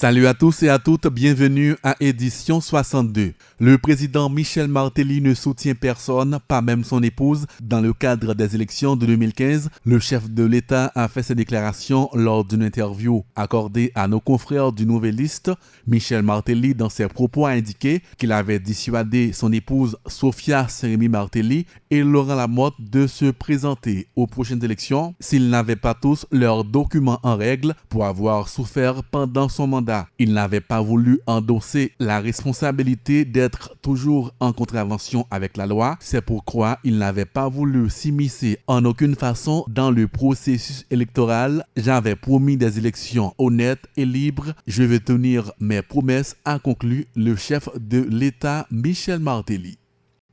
Salut à tous et à toutes, bienvenue à édition 62. Le président Michel Martelly ne soutient personne, pas même son épouse. Dans le cadre des élections de 2015, le chef de l'État a fait ses déclarations lors d'une interview accordée à nos confrères du Nouvelliste. Michel Martelly, dans ses propos, a indiqué qu'il avait dissuadé son épouse Sophia Saint-Rémy Martelly et Laurent Lamotte de se présenter aux prochaines élections s'ils n'avaient pas tous leurs documents en règle pour avoir souffert pendant son mandat. Il n'avait pas voulu endosser la responsabilité d'être toujours en contravention avec la loi. C'est pourquoi il n'avait pas voulu s'immiscer en aucune façon dans le processus électoral. J'avais promis des élections honnêtes et libres. Je vais tenir mes promesses, a conclu le chef de l'État Michel Martelly.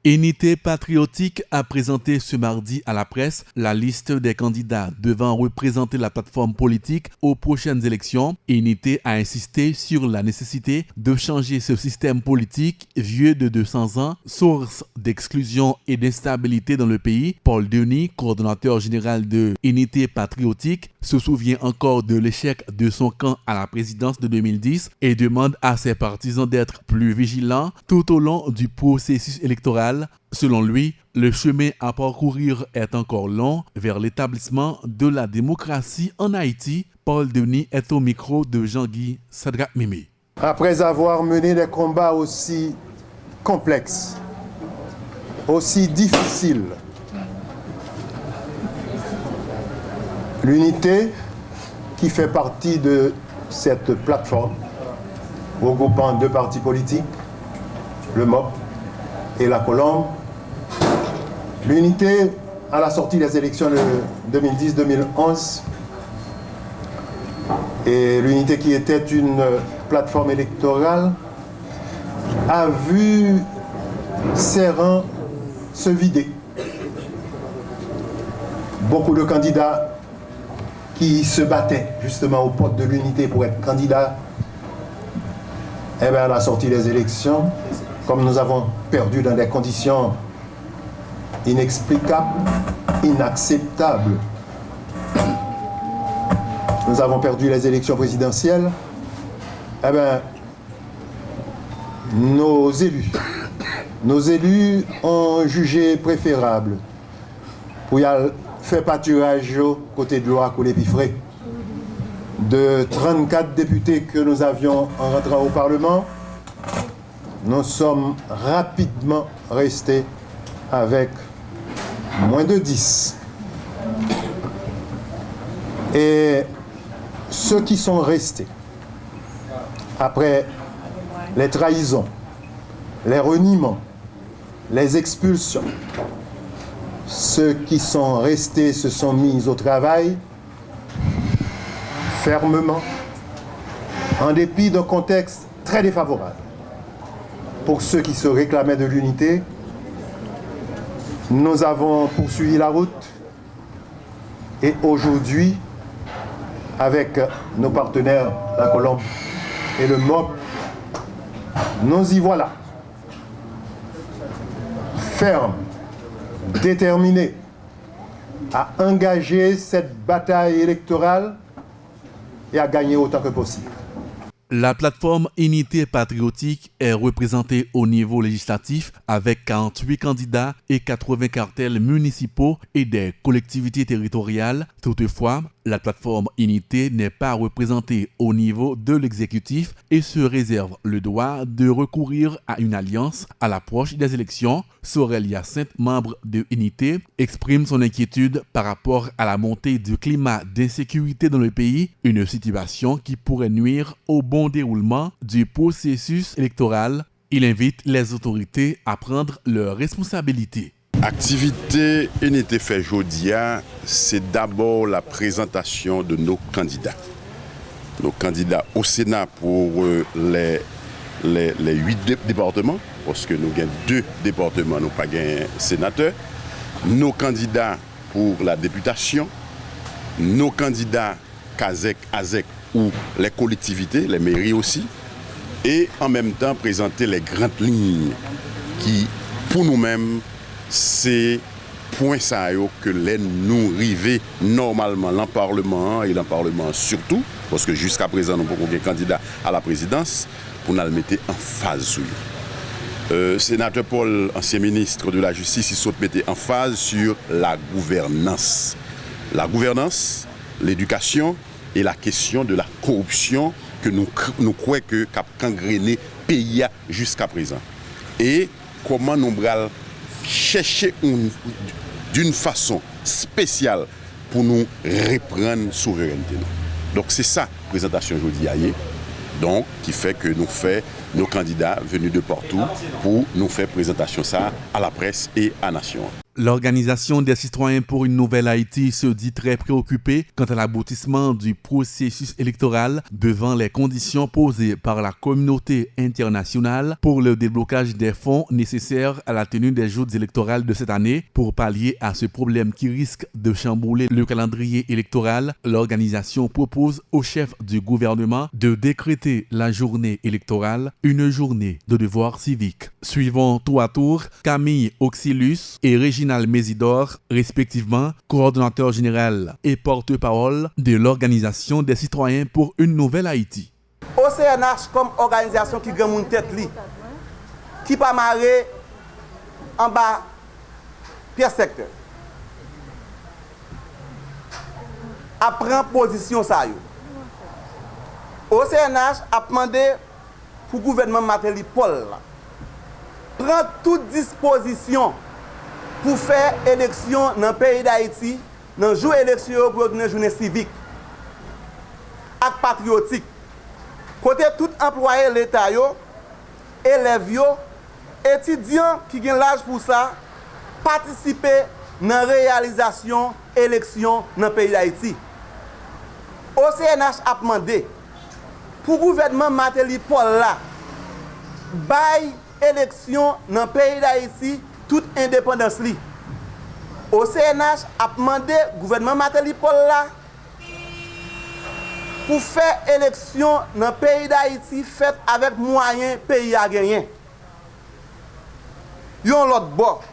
Unité patriotique a présenté ce mardi à la presse la liste des candidats devant représenter la plateforme politique aux prochaines élections. Unité a insisté sur la nécessité de changer ce système politique vieux de 200 ans, source d'exclusion et d'instabilité dans le pays. Paul Denis, coordonnateur général de Unité patriotique, se souvient encore de l'échec de son camp à la présidence de 2010 et demande à ses partisans d'être plus vigilants tout au long du processus électoral. Selon lui, le chemin à parcourir est encore long vers l'établissement de la démocratie en Haïti. Paul Denis est au micro de Jean-Guy Sadrak-Mimi. Après avoir mené des combats aussi complexes, aussi difficiles, l'unité qui fait partie de cette plateforme regroupant deux partis politiques, le MOP et la Colombe, l'unité à la sortie des élections de 2010-2011 et l'unité qui était une plateforme électorale a vu ses rangs se vider. Beaucoup de candidats qui se battaient justement aux portes de l'unité pour être candidats, à la sortie des élections, comme nous avons perdu dans des conditions inexplicables, inacceptables. Nous avons perdu les élections présidentielles. Nos élus ont jugé préférable pour y faire pâturage côté de loi les pifrés. De 34 députés que nous avions en rentrant au Parlement, nous sommes rapidement restés avec moins de 10. Et ceux qui sont restés, après les trahisons, les reniements, les expulsions, ceux qui sont restés se sont mis au travail fermement, en dépit d'un contexte très défavorable. Pour ceux qui se réclamaient de l'unité, nous avons poursuivi la route et aujourd'hui, avec nos partenaires, la Colombe et le MOP, nous y voilà, fermes, déterminés à engager cette bataille électorale et à gagner autant que possible. La plateforme Unité patriotique est représentée au niveau législatif avec 48 candidats et 80 cartels municipaux et des collectivités territoriales. Toutefois, la plateforme Unité n'est pas représentée au niveau de l'exécutif et se réserve le droit de recourir à une alliance à l'approche des élections. Sorel Hyacinthe, membre de Unité, exprime son inquiétude par rapport à la montée du climat d'insécurité dans le pays, une situation qui pourrait nuire au bon déroulement du processus électoral. Il invite les autorités à prendre leurs responsabilités. Activité Unité fait Jodia, c'est d'abord la présentation de nos candidats. Nos candidats au Sénat pour les 8 départements, parce que nous avons 2 départements, nous n'avons pas de sénateurs. Nos candidats pour la députation, nos candidats CASEC, ASEC ou les collectivités, les mairies aussi, et en même temps présenter les grandes lignes qui, pour nous-mêmes, c'est point ça que les nous river normalement dans le Parlement et dans le Parlement surtout, parce que jusqu'à présent nous avons aucun candidat à la présidence, pour nous le mettre en phase sur sénateur Paul, ancien ministre de la Justice, il saute mettre en phase sur la gouvernance. La gouvernance, l'éducation et la question de la corruption que nous croyons que cap gangréné pays jusqu'à présent. Et comment nous allons chercher d'une façon spéciale pour nous reprendre souveraineté. Donc c'est ça la présentation aujourd'hui. Donc qui fait que nous faisons nos candidats venus de partout pour nous faire présentation ça à la presse et à la nation. L'Organisation des citoyens pour une nouvelle Haïti se dit très préoccupée quant à l'aboutissement du processus électoral devant les conditions posées par la communauté internationale pour le déblocage des fonds nécessaires à la tenue des joutes électorales de cette année. Pour pallier à ce problème qui risque de chambouler le calendrier électoral, l'organisation propose au chef du gouvernement de décréter la journée électorale une journée de devoir civique. Suivant tour à tour Camille Auxilus et Réginald Mésidor, respectivement coordonnateur général et porte-parole de l'Organisation des citoyens pour une nouvelle Haïti. OCNH comme organisation qui gagne tête li, qui pas marrer en bas pièce secteur. Apprend position ça yo. OCNH a demandé pour gouvernement Martelly Paul prend toute disposition pour faire élection dans le pays d'Haïti, dans le jour élection pour une journée civique et patriotique. Côté tout employé l'État, élèves, étudiants qui ont l'âge pour ça, participer dans la réalisation de l'élection dans le pays d'Haïti. OCNH a demandé pour le gouvernement Martelly Paul là, bail élection dans le pays d'Haïti, toute indépendance li. OCNH a demandé au gouvernement Martelly Paul là pour faire élection dans le pays d'Haïti faite avec moyens pays à gagner. Yon l'autre bord.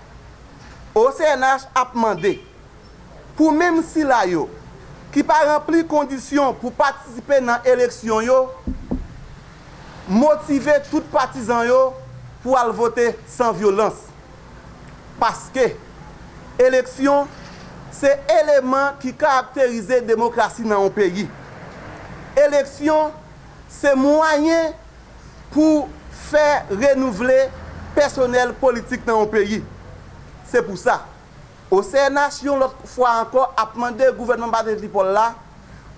OCNH a demandé pour même si là yo qui pas rempli conditions pour participer dans l'élection yo, motiver tout partisan yo pour aller voter sans violence. Parce que l'élection, c'est l'élément qui caractérise la démocratie dans un pays. L'élection, c'est moyen pour faire renouveler le personnel politique dans un pays. C'est pour ça. Au CNH, l'autre fois encore, a demandé au gouvernement Martelly Paul là,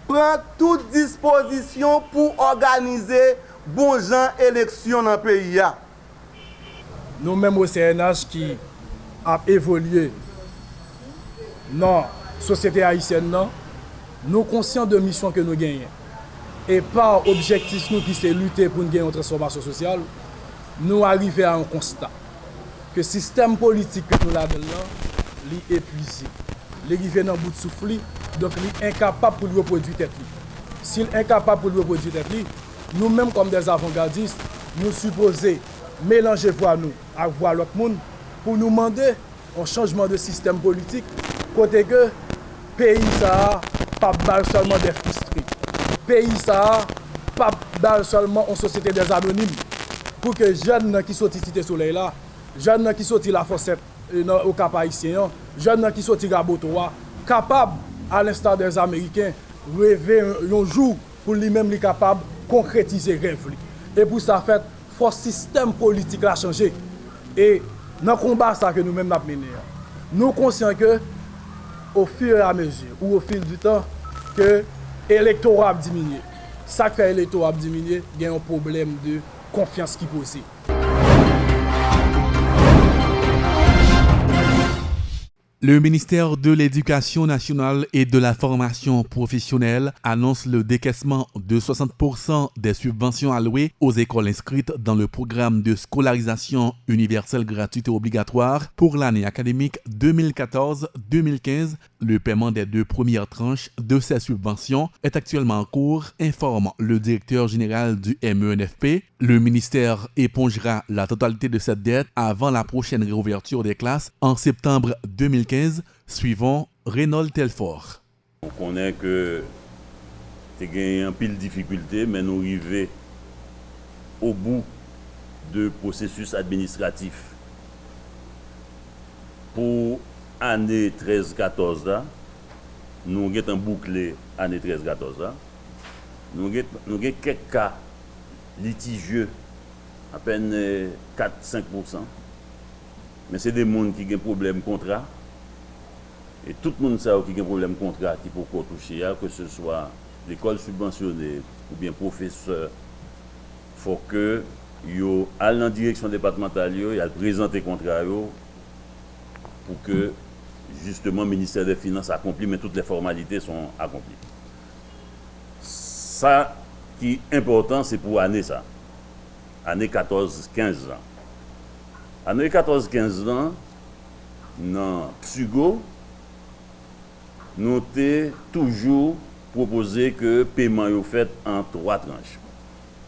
prend toute disposition pour organiser bon genre élection dans le pays. Nous-mêmes au CNH qui a évolué dans la société haïtienne, nous sommes conscients de la mission que nous gagnons. Et par objectif nous qui c'est lutter pour gagner une transformation sociale, nous arrivons à un constat que le système politique que nous avons là est épuisé. Il est dans le bout de souffle, donc il est incapable pour reproduire tête. S'il est incapable pour reproduire tête, nous-mêmes comme des avant-gardistes, nous supposons mélanger voix nous avec voix l'autre monde pour nous demander un changement de système politique, côté que le pays ça pas seulement des frustrés. Le pays ça pas seulement une société des anonymes. Pour que les jeunes qui sont ici soleil là, jeunes qui sont la fossette au Cap haïtien, jeunes qui sont Gabotoa, capables, à l'instar des Américains, rêver un jour pour lui-même capable de concrétiser le rêve. Et pour ça, fait, faut système politique a changé. Et dans le combat ça que nous-mêmes avons mené, nous sommes conscients que au fur et à mesure, ou au fil du temps, que l'électorat a diminué. Ça fait l'électorat a diminué, il y a un problème de confiance qui pose. Le ministère de l'Éducation nationale et de la formation professionnelle annonce le décaissement de 60% des subventions allouées aux écoles inscrites dans le programme de scolarisation universelle gratuite et obligatoire pour l'année académique 2014-2015 Le paiement des 2 premières tranches de ces subventions est actuellement en cours, informe le directeur général du MENFP. Le ministère épongera la totalité de cette dette avant la prochaine réouverture des classes en septembre 2015, suivant Reynold Telfort. On connaît que tu as gagné un pile de difficultés, mais nous arrivons au bout du processus administratif. Pour l'année 13-14, nous avons bouclé l'année 13-14. Nous avons quelques cas litigieux, à peine 4-5%. Mais c'est des gens qui ont des problèmes contrat. Et tout le monde sait qui a un problème contrat qui peut toucher, que ce soit l'école subventionnée ou bien professeur. Il faut que yo aillent dans la direction départementale, ils présentent les contrats pour que justement le ministère des Finances accomplisse, mais toutes les formalités sont accomplies. Ça qui est important, c'est pour l'année ça. Année 14-15 ans. Année 14-15 ans, dans Psugo, nous avons toujours proposé que le paiement soit fait en 3 tranches.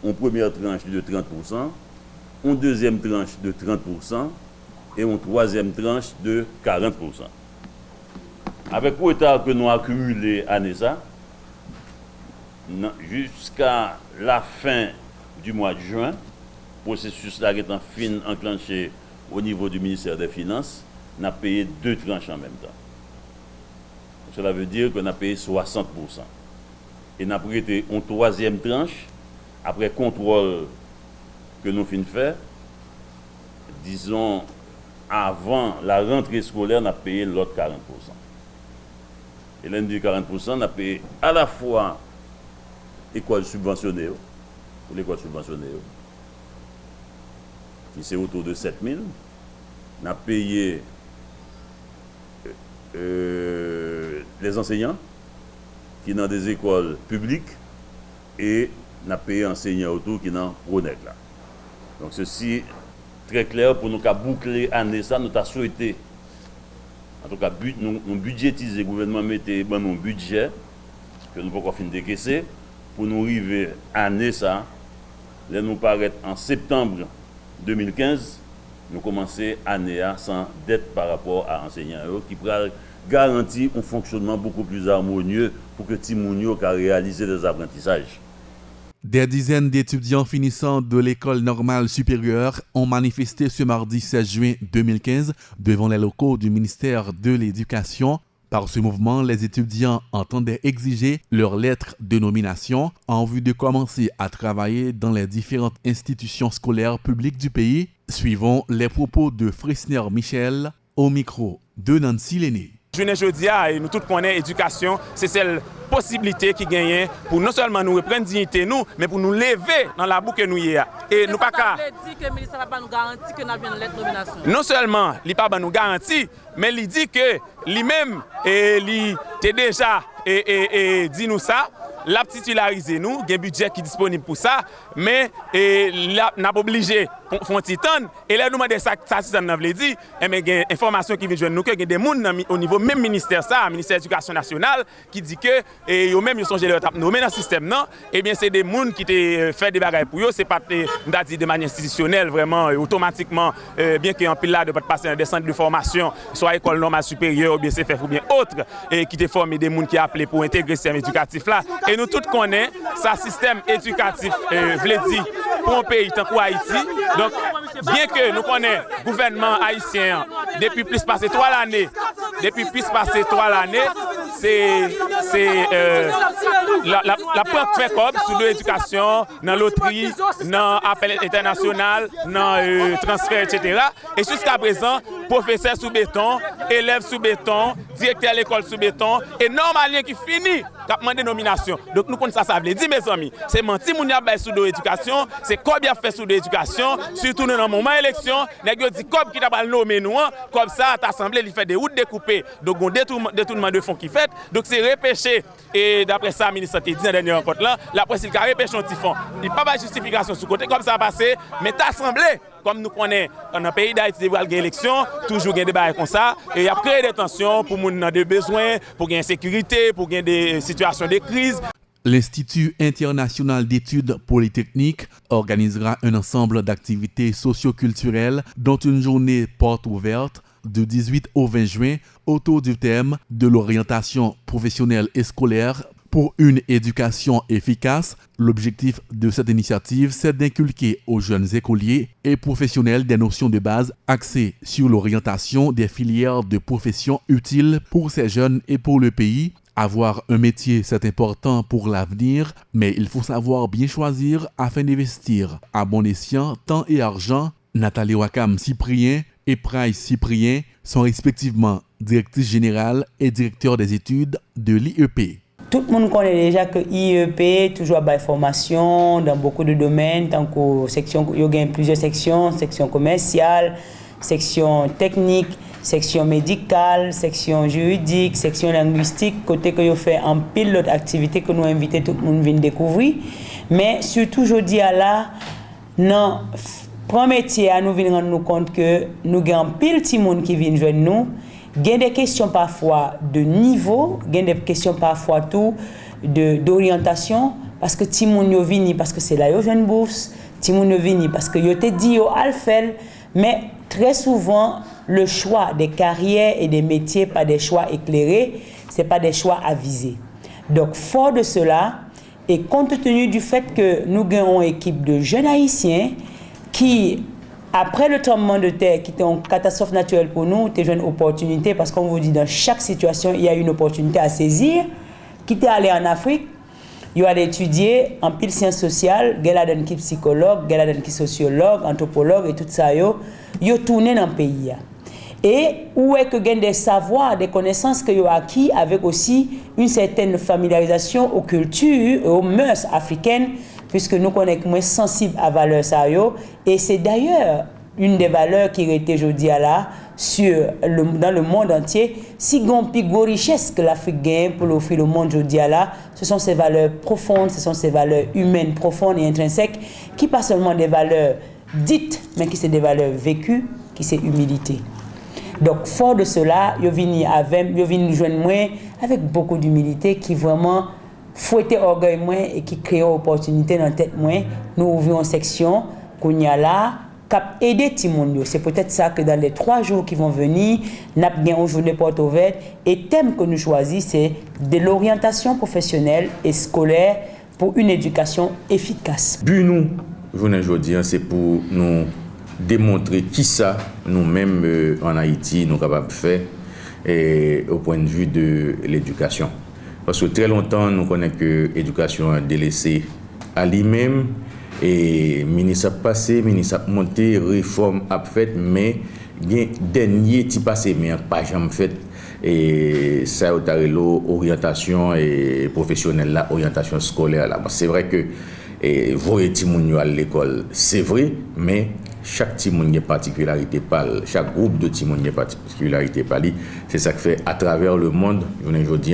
Une première tranche de 30%, une deuxième tranche de 30% et une troisième tranche de 40%. Avec le retard que nous avons accumulé l'année ça, jusqu'à la fin du mois de juin, le processus là est en fin enclenché au niveau du ministère des Finances, nous avons payé 2 tranches en même temps. Cela veut dire qu'on a payé 60%. Et nous avons prêté une troisième tranche, après contrôle que nous finissons de faire, disons, avant la rentrée scolaire, nous avons payé l'autre 40%. Et l'un des 40%, nous avons payé à la fois l'école subventionnée, pour l'école subventionnée, qui c'est autour de 7 000. Nous avons payé les enseignants qui sont dans des écoles publiques et nous avons payé les enseignants autour qui sont dans Ronec. Donc ceci très clair pour nous boucler l'année ça, nous avons souhaité, en tout cas nous budgétiser, le gouvernement mettait un budget que nous pouvons finir de décaisser pour nous arriver à l'année ça, là nous paraître en septembre 2015, nous commençons l'année sans dette par rapport à l'enseignant qui pourra garantir un fonctionnement beaucoup plus harmonieux pour que Timounio puisse réaliser des apprentissages. Des dizaines d'étudiants finissant de l'école normale supérieure ont manifesté ce mardi 16 juin 2015 devant les locaux du ministère de l'Éducation. Par ce mouvement, les étudiants entendaient exiger leur lettre de nomination en vue de commencer à travailler dans les différentes institutions scolaires publiques du pays. Suivons les propos de Fresner Michel au micro de Nancy Lenné. Aujourd'hui, nous tous connaissons l'éducation, c'est celle possibilité qui gagne pour non seulement nous reprendre dignité nous, mais pour nous lever dans la boue que nous y a. Et nous pas qu'à dit que le ministère n'a pas nous garantit que nous avons une lettre de nomination. Non seulement il pas nous garantit, mais il dit que lui-même il était déjà dit nous ça. La titulariser nous, il y a un budget qui est disponible pour ça, mais n'a pas obligé pour faire un titan. Et là, nous demandons ça, si ça nous veut dire, mais il y a une information qui vient de nous, qu'il y a des gens au niveau même ministère, ça, ministère de l'Éducation nationale, qui dit que, et eux-mêmes, ils sont nommés dans le système, non? Eh bien, c'est des gens qui ont fait des bagages pour eux, c'est pas de manière institutionnelle, vraiment, automatiquement, bien qu'il y ait un pile là de passer des centres de formation, soit école normale supérieure, ou bien CFF, ou bien autre, et qui ont formé des gens qui appellent pour intégrer ce système éducatif là. Et nous tous connaissons ça système éducatif, dire pour un pays tant qu'Haïti. Donc, bien que nous connaissons le gouvernement haïtien depuis plus passé 3 années, c'est la première fait comme sur l'éducation, dans loterie, dans appel international, dans transfert, etc. Et jusqu'à présent, professeur sous béton, élève sous béton, directeur de l'école sous béton, et normalien qui finit qui a demandé nomination. Donc nous connaissons ça veut dire mes amis, c'est menti moun y a sous l'éducation, c'est combien fait sous l'éducation, surtout dans le moment élection, nèg yo dit comme qui t'a pas nommé nous, comme ça l'assemblée il fait des routes découpées. Donc on détournement de fonds qui fait. Donc c'est repêché et d'après ça le ministre qui dit dans dernière rencontre là, la presse il a repêché un petit fonds. Il pas de justification sur côté comme ça passé, mais l'assemblée comme nous connaissons dans le pays d'Haïti, il y a une élection, toujours un débat comme ça, et il y a créé des tensions pour moun nan de besoin, pour gagner sécurité, pour gagner des situations de crise. L'Institut international d'études polytechniques organisera un ensemble d'activités socio-culturelles dont une journée porte ouverte du 18 au 20 juin autour du thème de l'orientation professionnelle et scolaire pour une éducation efficace. L'objectif de cette initiative, c'est d'inculquer aux jeunes écoliers et professionnels des notions de base axées sur l'orientation des filières de professions utiles pour ces jeunes et pour le pays. Avoir un métier, c'est important pour l'avenir, mais il faut savoir bien choisir afin d'investir à bon escient temps et argent. Nathalie Wakam Cyprien et Price Cyprien sont respectivement directrice générale et directeur des études de l'IEP. Tout le monde connaît déjà que l'IEP toujours a formation dans beaucoup de domaines, tant que section, il y a plusieurs sections, section commerciale, section technique, section médicale, section juridique, section linguistique, côté que vous fait en pile d'autres activités que nous invitons tout le monde à découvrir. Mais surtout, je dis à là, non, premier métier, nous venons rendre compte que nous avons pile de monde qui viennent joindre nous. Il y a des questions parfois de niveau, il y a des questions parfois tout d'orientation, parce que tout le monde vient parce que c'est là qu'ils ont une bourse, tout le monde vient parce que yo te dit yo al faire, mais très souvent le choix des carrières et des métiers pas des choix éclairés, c'est pas des choix avisés. Donc fort de cela et compte tenu du fait que nous avons une équipe de jeunes haïtiens qui après le tremblement de terre, qui était une catastrophe naturelle pour nous, c'était une opportunité, parce qu'on vous dit, dans chaque situation, il y a une opportunité à saisir. Qui était allé en Afrique, il a étudié en pile sciences sociales, il a qui psychologue, il a qui sociologue, anthropologue et tout ça, il a tourné dans le pays. Et où est que il y a des savoirs, des connaissances que il a acquis avec aussi une certaine familiarisation aux cultures et aux mœurs africaines, puisque nous connaissons moins sensibles à valeur ça et c'est d'ailleurs une des valeurs qui était aujourd'hui là dans le monde entier. Si on plus de richesse que l'Afrique gagne pour l'offrir au monde aujourd'hui là, ce sont ces valeurs profondes, ce sont ces valeurs humaines profondes et intrinsèques qui pas seulement des valeurs dites, mais qui sont des valeurs vécues, qui c'est humilité. Donc fort de cela, yo vinn joindre moi avec beaucoup d'humilité qui vraiment fouetter orgueil moins et qui crée une opportunité dans la tête moins. Nous ouvrons une section qu'on y a là cap aider Timonio. C'est peut-être ça que dans les 3 jours qui vont venir, nous avons une journée porte ouverte et le thème que nous choisissons c'est de l'orientation professionnelle et scolaire pour une éducation efficace. But nous, journée aujourd'hui, c'est pour nous démontrer qui ça nous-mêmes en Haïti nous capables de faire et au point de vue de l'éducation. Parce que très longtemps, nous connaissons que l'éducation est délaissée à lui-même. Et ministre passé, ministre monté, réforme a fait, mais il y a dernier qui passé, mais pas jamais fait. Et ça, orientation et professionnelle, là, orientation scolaire. Là. C'est vrai que voyer Timounio à l'école, c'est vrai, mais chaque Timoun a particularité, chaque groupe de Timoun a particularité. C'est ça que fait à travers le monde, je dis,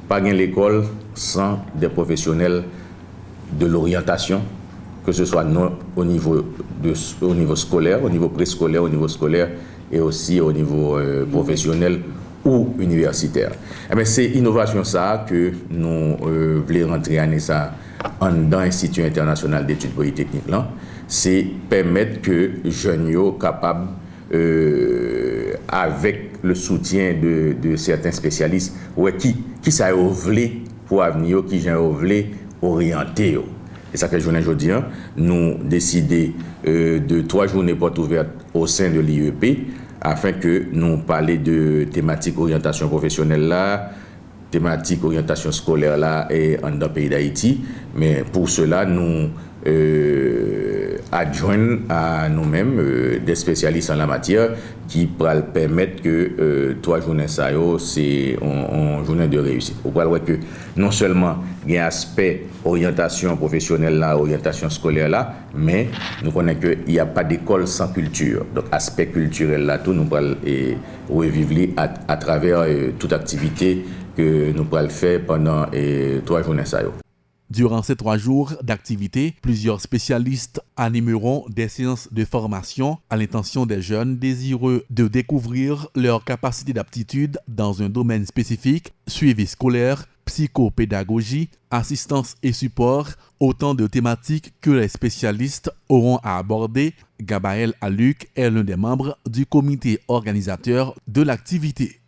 pas gain l'école sans des professionnels de l'orientation, que ce soit au niveau scolaire, au niveau préscolaire, au niveau scolaire et aussi au niveau professionnel ou universitaire. Eh bien, c'est innovation ça que nous voulons rentrer dans l'Institut international d'études polytechniques. C'est permettre que les jeunes soient capables, avec le soutien de certains spécialistes, qui ça voulu pour l'avenir, qui voulu orienter. C'est ça que aujourd'hui, nous décidons de 3 journées portes ouvertes au sein de l'IEP afin que nous parlions de thématique orientation professionnelle là, thématique orientation scolaire là et dans le pays d'Haïti. Mais pour cela, nous adjoignent à nous-mêmes des spécialistes en la matière qui pourraient permettre que 3 journées ça c'est une journée de réussite. Vous voyez que non seulement il y a un aspect orientation professionnelle là, orientation scolaire là, mais nous connaissons qu'il n'y a pas d'école sans culture. Donc aspect culturel là, tout nous pourrons revivre à travers toute activité que nous pourrons faire pendant 3 journées ça. Durant ces 3 jours d'activité, plusieurs spécialistes animeront des séances de formation à l'intention des jeunes désireux de découvrir leurs capacités d'aptitude dans un domaine spécifique, suivi scolaire, psychopédagogie, assistance et support, autant de thématiques que les spécialistes auront à aborder. Gabaël Aluc est l'un des membres du comité organisateur de l'activité.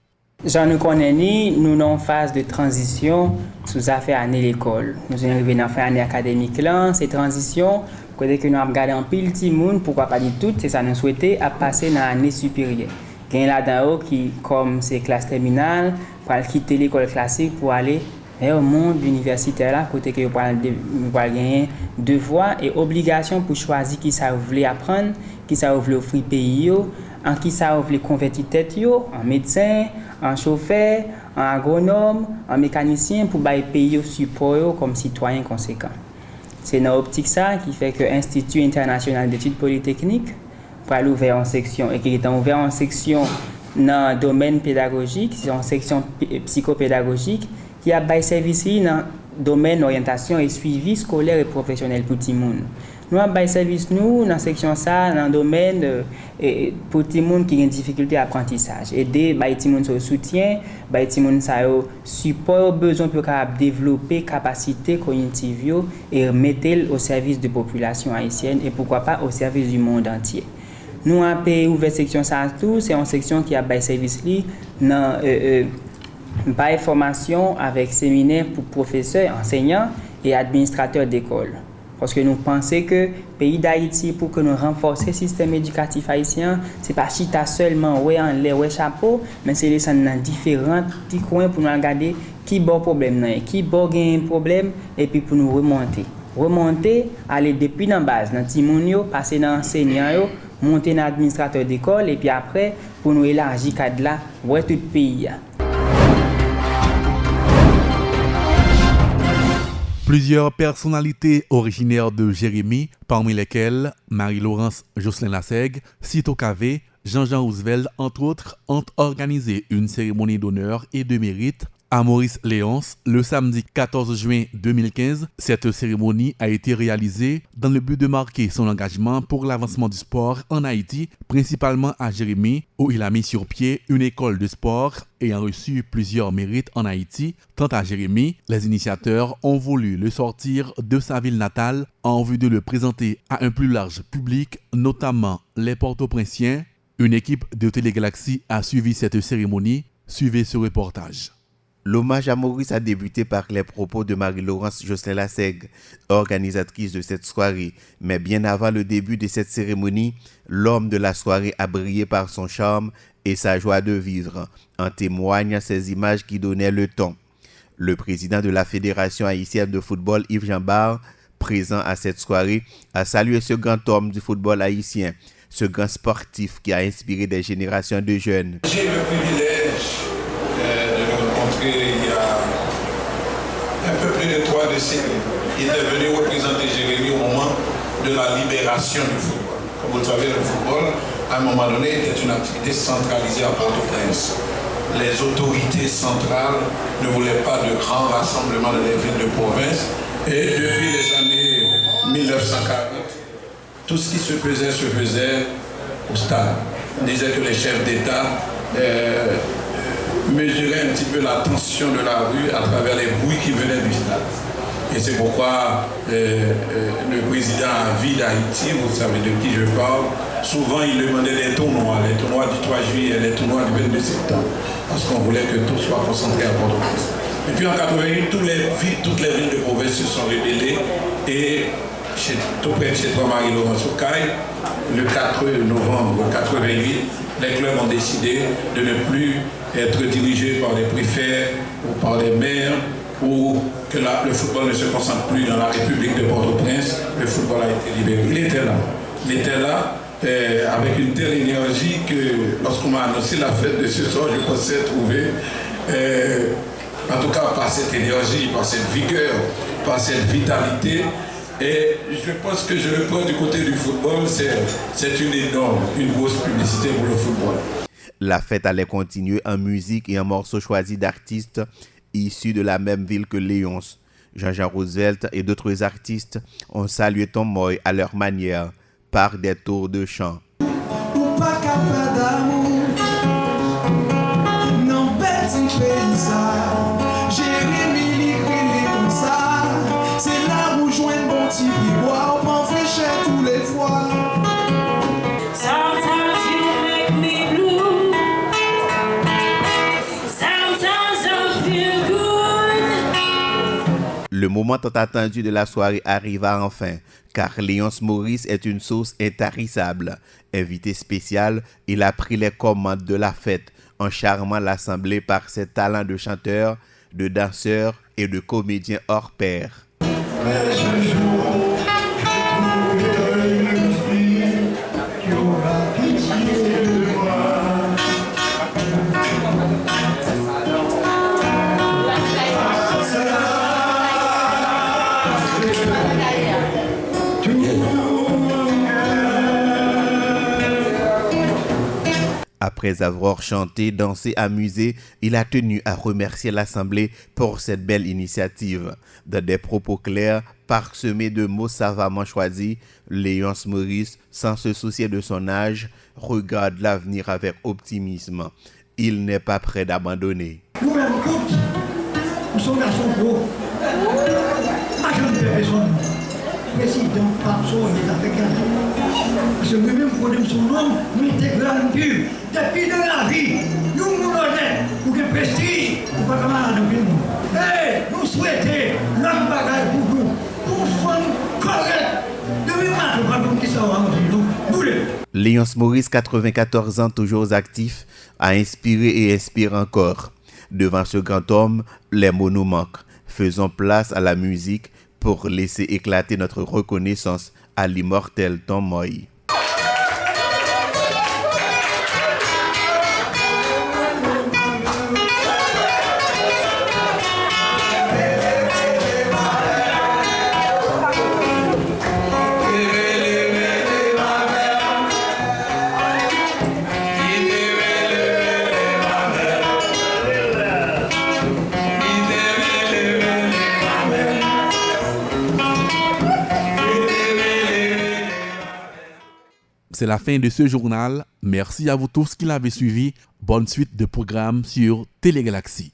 Jean nous connaît nous sommes en phase de transition sous affaire année l'école. Nous sommes arrivés dans la fin année académique là, ces transitions, côté que nous avons regardé un pile petit monde, pourquoi pas dire tout, c'est ça nous souhaiter à passer dans l'année supérieure. Il y a là-dedans qui, comme c'est classe terminale, pour quitter l'école classique pour aller vers le monde universitaire là, côté que vous pouvez gagner devoir et obligation pour choisir qui ça vous voulez apprendre, qui ça vous voulez offrir pays, en qui ça vous voulez convertir tête, en médecin, en chauffeur, en agronome, en mécanicien pour bailler pays support comme citoyen conséquent. C'est dans l'optique ça qui fait que l'Institut international d'études polytechniques pour aller ouvert en section et qui est ouvert en section dans le domaine pédagogique, c'est en section psychopédagogique qui a bail service dans le domaine orientation et suivi scolaire et professionnel pour tout le monde. Nous avons bail service nous dans la section ça dans le domaine pour tout le monde qui a une difficulté d'apprentissage. Aider bail tout le monde sur soutien, bail tout le monde ça support besoin pour développer capacité cognitive et mettre au service de la population haïtienne et pourquoi pas au service du monde entier. Nous avons ouvert section ça tout, c'est une section qui a bail service dans bail formation avec séminaire pour professeurs, enseignants et administrateurs d'école. Parce que nous pensons que le pays d'Haïti, pour que nous renforcer le système éducatif haïtien, ce n'est pas chita seulement ouais en l'air, ouais chapeau, mais c'est les dans différents petits coins pour nous regarder qui bon problème, qui bon gain problème, et puis pour nous remonter. Remonter, aller depuis dans la base, dans Timounio, passer dans l'enseignant, monter dans l'administrateur d'école, et puis après, pour nous élargir le cadre là, ouais tout le pays. Plusieurs personnalités originaires de Jérémie, parmi lesquelles Marie-Laurence Jocelyn Lassègue, Cito Cavé, Jean-Jean Roosevelt, entre autres, ont organisé une cérémonie d'honneur et de mérite à Maurice Léonce le samedi 14 juin 2015. Cette cérémonie a été réalisée dans le but de marquer son engagement pour l'avancement du sport en Haïti, principalement à Jérémie, où il a mis sur pied une école de sport ayant reçu plusieurs mérites en Haïti. Quant à Jérémie, les initiateurs ont voulu le sortir de sa ville natale en vue de le présenter à un plus large public, notamment les Port-au-Prinsiens. Une équipe de Télégalaxie a suivi cette cérémonie. Suivez ce reportage. L'hommage à Maurice a débuté par les propos de Marie-Laurence Jocelyn Lassègue, organisatrice de cette soirée. Mais bien avant le début de cette cérémonie, l'homme de la soirée a brillé par son charme et sa joie de vivre. En témoignent ces images qui donnaient le ton. Le président de la Fédération haïtienne de football, Yves Jambard, présent à cette soirée, a salué ce grand homme du football haïtien, ce grand sportif qui a inspiré des générations de jeunes. J'ai le privilège de le rencontrer il y a un peu plus de 3 décennies. Il est venu représenter Jérémie au moment de la libération du football. Comme vous le savez, le football, à un moment donné, était une activité centralisée à Port-au-Prince. Les autorités centrales ne voulaient pas de grands rassemblements dans les villes de province. Et depuis les années 1940, tout ce qui se faisait au stade. On disait que les chefs d'État mesuraient un petit peu la tension de la rue à travers les bruits qui venaient du stade. Et c'est pourquoi le président à vie d'Haïti, vous savez de qui je parle, souvent il demandait les tournois du 3 juillet, les tournois du 22 septembre, parce qu'on voulait que tout soit concentré à Port-au-Prince. Et puis en 1981, toutes les villes de province se sont rebellées et tout près de chez toi, Marie-Laurence Ocaille, le 4 novembre 1988, les clubs ont décidé de ne plus être dirigés par des préfets ou par des maires, ou que le football ne se concentre plus dans la République de Port-au-Prince. Le football a été libéré. Il était là avec une telle énergie que lorsqu'on m'a annoncé la fête de ce soir, je pensais trouver, en tout cas par cette énergie, par cette vigueur, par cette vitalité. Et je pense que je le prends du côté du football, c'est une grosse publicité pour le football. La fête allait continuer en musique et en morceaux choisis d'artistes issus de la même ville que Léonce. Jean-Jean Roosevelt et d'autres artistes ont salué Tom Mboya à leur manière par des tours de chant. Le moment tant attendu de la soirée arriva enfin, car Léonce Maurice est une sauce intarissable. Invité spécial, il a pris les commandes de la fête en charmant l'assemblée par ses talents de chanteur, de danseur et de comédien hors pair. Après avoir chanté, dansé, amusé, il a tenu à remercier l'Assemblée pour cette belle initiative. Dans des propos clairs, parsemés de mots savamment choisis, Léonce Maurice, sans se soucier de son âge, regarde l'avenir avec optimisme. Il n'est pas prêt d'abandonner. Nous-mêmes, nous sommes garçons gros. Agent de personne, président, Papso, les Africains. Parce que nous-mêmes, pour nous, son nom, nous intégrons pur. Depuis de la vie, nous nous donnons pour que prestige, pour pas camarades dans le monde. Et nous souhaitons l'homme bagaille pour nous, pour femme correcte. Depuis maintenant, nous qui sommes nous le. Léonce Maurice, 94 ans, toujours actif, a inspiré et inspire encore. Devant ce grand homme, les mots nous manquent. Faisons place à la musique pour laisser éclater notre reconnaissance à l'immortel Tom Mboya. C'est la fin de ce journal. Merci à vous tous qui l'avez suivi. Bonne suite de programmes sur Télégalaxie.